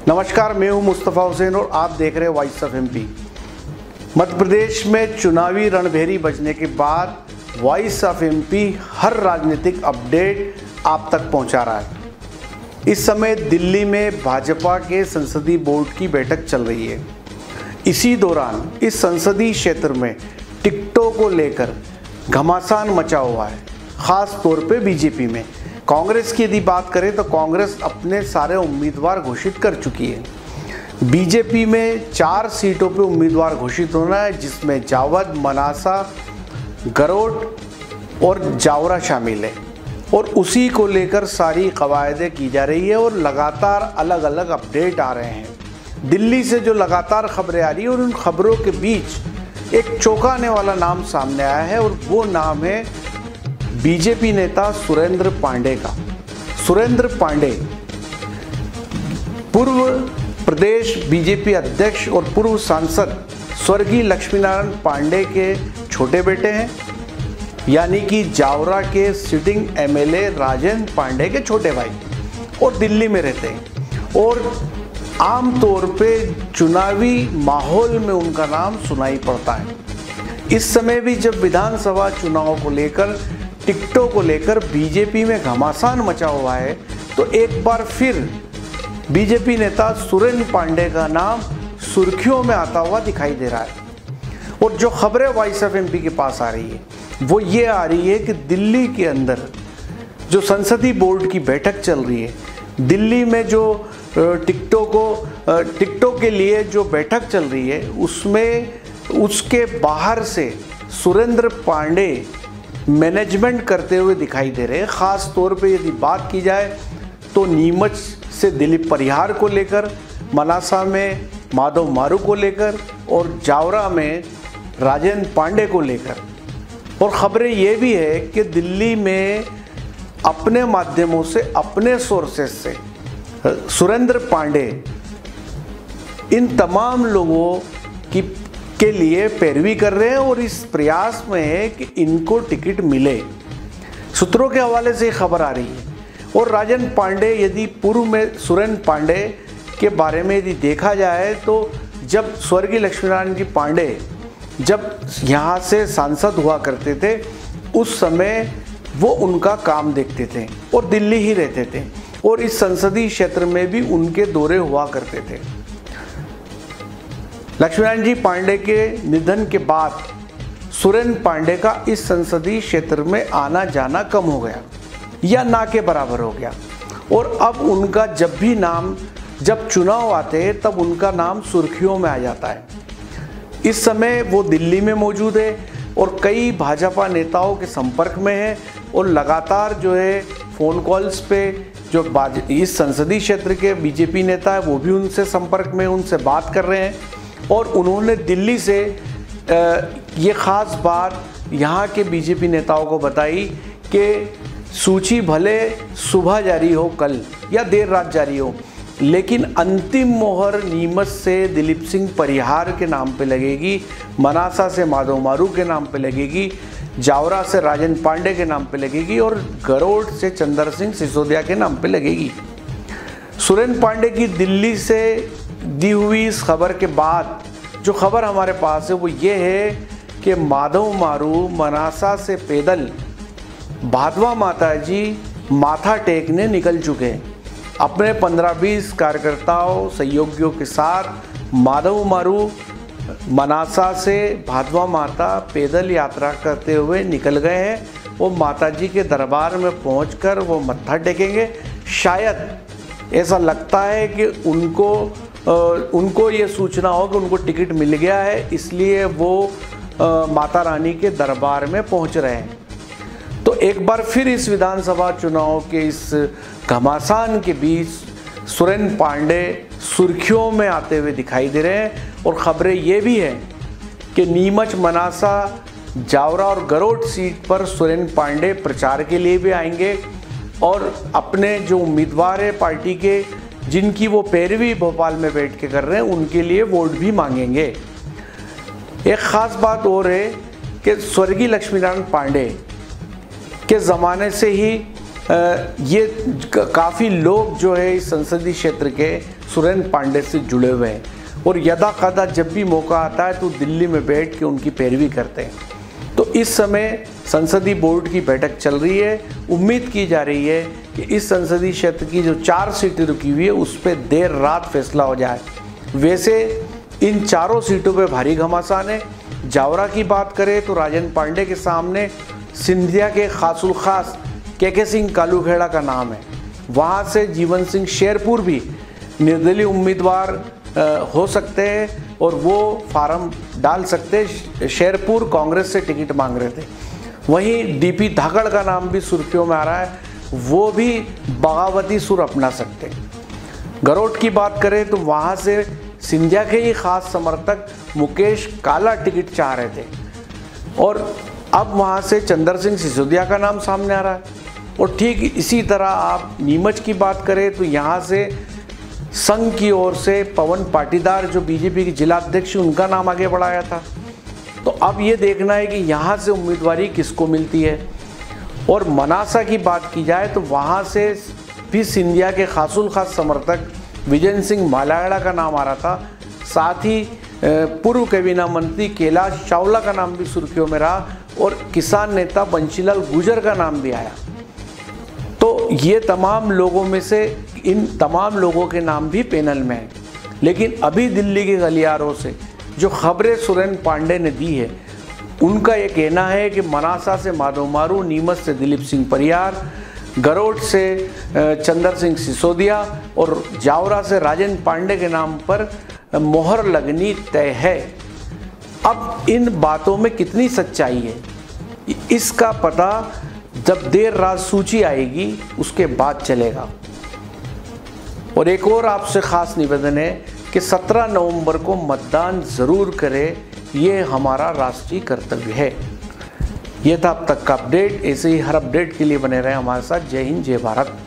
नमस्कार, मैं हूं मुस्तफ़ा हुसैन और आप देख रहे हैं voice of MP. Madhya Pradesh में चुनावी रणभेरी बजने के बाद वॉइस ऑफ एमपी हर राजनीतिक अपडेट आप तक पहुंचा रहा है। इस समय दिल्ली में भाजपा के संसदीय बोर्ड की बैठक चल रही है। इसी दौरान इस संसदीय क्षेत्र में टिकटों को लेकर घमासान मचा हुआ है, ख़ास तौर पे बीजेपी में। कांग्रेस की यदि बात करें तो कांग्रेस अपने सारे उम्मीदवार घोषित कर चुकी है। बीजेपी में 4 सीटों पे उम्मीदवार घोषित होना है, जिसमें जावद, मनासा, गरोट और जावरा शामिल है और उसी को लेकर सारी कवायदें की जा रही है और लगातार अलग अलग अपडेट आ रहे हैं। दिल्ली से जो लगातार खबरें आ रही है और उन खबरों के बीच एक चौंकाने वाला नाम सामने आया है और वो नाम है बीजेपी नेता सुरेंद्र पांडे का। सुरेंद्र पांडे पूर्व प्रदेश बीजेपी अध्यक्ष और पूर्व सांसद स्वर्गीय लक्ष्मीनारायण पांडे के छोटे बेटे हैं, यानी कि जावरा के सिटिंग एमएलए राजेंद्र पांडे के छोटे भाई, और दिल्ली में रहते हैं और आम तौर पे चुनावी माहौल में उनका नाम सुनाई पड़ता है। इस समय भी जब विधानसभा चुनाव को लेकर, टिकटों को लेकर बीजेपी में घमासान मचा हुआ है, तो एक बार फिर बीजेपी नेता सुरेंद्र पांडे का नाम सुर्खियों में आता हुआ दिखाई दे रहा है। और जो खबरें वॉइस ऑफ एमपी के पास आ रही है वो ये आ रही है कि दिल्ली के अंदर जो संसदीय बोर्ड की बैठक चल रही है, दिल्ली में जो टिकटों के लिए जो बैठक चल रही है, उसमें उसके बाहर से सुरेंद्र पांडे मैनेजमेंट करते हुए दिखाई दे रहे हैं। ख़ास तौर पे यदि बात की जाए तो नीमच से दिलीप परिहार को लेकर, मनासा में माधव मारू को लेकर और जावरा में राजेंद्र पांडे को लेकर। और ख़बरें ये भी है कि दिल्ली में अपने माध्यमों से, अपने सोर्सेस से सुरेंद्र पांडे इन तमाम लोगों के लिए पैरवी कर रहे हैं और इस प्रयास में है कि इनको टिकट मिले। सूत्रों के हवाले से खबर आ रही है। और राजेंद्र पांडे, यदि पूर्व में सुरेंद्र पांडे के बारे में यदि देखा जाए तो जब स्वर्गीय लक्ष्मीनारायण जी पांडे जब यहाँ से सांसद हुआ करते थे, उस समय वो उनका काम देखते थे और दिल्ली ही रहते थे और इस संसदीय क्षेत्र में भी उनके दौरे हुआ करते थे। लक्ष्मीनारायण जी पांडे के निधन के बाद सुरेंद्र पांडे का इस संसदीय क्षेत्र में आना जाना कम हो गया या ना के बराबर हो गया और अब उनका जब चुनाव आते हैं तब उनका नाम सुर्खियों में आ जाता है। इस समय वो दिल्ली में मौजूद है और कई भाजपा नेताओं के संपर्क में है और लगातार जो है फ़ोन कॉल्स पे जो इस संसदीय क्षेत्र के बीजेपी नेता है वो भी उनसे संपर्क में, उनसे बात कर रहे हैं। और उन्होंने दिल्ली से ये ख़ास बात यहाँ के बीजेपी नेताओं को बताई कि सूची भले सुबह जारी हो कल या देर रात जारी हो, लेकिन अंतिम मोहर नीमच से दिलीप सिंह परिहार के नाम पे लगेगी, मनासा से माधव मारू के नाम पे लगेगी, जावरा से राजेंद्र पांडे के नाम पे लगेगी और गरोट से चंद्र सिंह सिसोदिया के नाम पे लगेगी। सुरेंद्र पांडे की दिल्ली से दी हुई इस खबर के बाद जो खबर हमारे पास है वो ये है कि माधव मारू मनासा से पैदल भादवा माता जी माथा टेकने निकल चुके हैं। अपने 15-20 कार्यकर्ताओं सहयोगियों के साथ माधव मारू मनासा से भादवा माता पैदल यात्रा करते हुए निकल गए हैं। वो माता जी के दरबार में पहुंचकर वो मत्था टेकेंगे। शायद ऐसा लगता है कि उनको ये सूचना हो कि उनको टिकट मिल गया है, इसलिए वो माता रानी के दरबार में पहुंच रहे हैं। तो एक बार फिर इस विधानसभा चुनाव के इस घमासान के बीच सुरेंद्र पांडे सुर्खियों में आते हुए दिखाई दे रहे हैं और ख़बरें ये भी हैं कि नीमच, मनासा, जावरा और गरोट सीट पर सुरेंद्र पांडे प्रचार के लिए भी आएंगे और अपने जो उम्मीदवार है पार्टी के, जिनकी वो पैरवी भोपाल में बैठ के कर रहे हैं, उनके लिए वोट भी मांगेंगे। एक ख़ास बात और है कि स्वर्गीय लक्ष्मीनारायण पांडे के ज़माने से ही ये काफ़ी लोग जो है इस संसदीय क्षेत्र के सुरेंद्र पांडे से जुड़े हुए हैं और यदा कदा जब भी मौका आता है तो दिल्ली में बैठ के उनकी पैरवी करते हैं। तो इस समय संसदीय बोर्ड की बैठक चल रही है। उम्मीद की जा रही है कि इस संसदीय क्षेत्र की जो 4 सीटें रुकी हुई है उस पर देर रात फैसला हो जाए। वैसे इन चारों सीटों पे भारी घमासान है। जावरा की बात करें तो राजेंद्र पांडे के सामने सिंधिया के खासुल खास के सिंह कालूखेड़ा का नाम है। वहाँ से जीवन सिंह शेरपुर भी निर्दलीय उम्मीदवार हो सकते हैं और वो फार्म डाल सकते हैं। शेरपुर कांग्रेस से टिकट मांग रहे थे। वहीं डीपी धाकड़ का नाम भी सुर्खियों में आ रहा है, वो भी बगावती सुर अपना सकते हैं। गरोट की बात करें तो वहाँ से सिंधिया के ही खास समर्थक मुकेश काला टिकट चाह रहे थे और अब वहाँ से चंद्र सिंह सिसोदिया का नाम सामने आ रहा है। और ठीक इसी तरह आप नीमच की बात करें तो यहाँ से संघ की ओर से पवन पाटीदार जो बीजेपी के जिला अध्यक्ष उनका नाम आगे बढ़ाया था। तो अब ये देखना है कि यहाँ से उम्मीदवारी किसको मिलती है। और मनासा की बात की जाए तो वहाँ से भी सिंधिया के खासुल खास समर्थक विजय सिंह मालागड़ा का नाम आ रहा था। साथ ही पूर्व कैबिनेट मंत्री कैलाश चावला का नाम भी सुर्खियों में रहा और किसान नेता बंशीलाल गुर्जर का नाम भी आया। तो ये तमाम लोगों में से इन तमाम लोगों के नाम भी पैनल में हैं। लेकिन अभी दिल्ली के गलियारों से जो खबरें सुरेंद्र पांडे ने दी है उनका ये कहना है कि मनासा से माधव मारू, नीमच से दिलीप सिंह परियार, गरोट से चंद्र सिंह सिसोदिया और जावरा से राजेंद्र पांडे के नाम पर मोहर लगनी तय है। अब इन बातों में कितनी सच्चाई है इसका पता जब देर रात सूची आएगी उसके बाद चलेगा। और एक और आपसे खास निवेदन है कि 17 नवंबर को मतदान ज़रूर करें, ये हमारा राष्ट्रीय कर्तव्य है। ये था अब तक का अपडेट। ऐसे ही हर अपडेट के लिए बने रहें हमारे साथ। जय हिंद, जय भारत।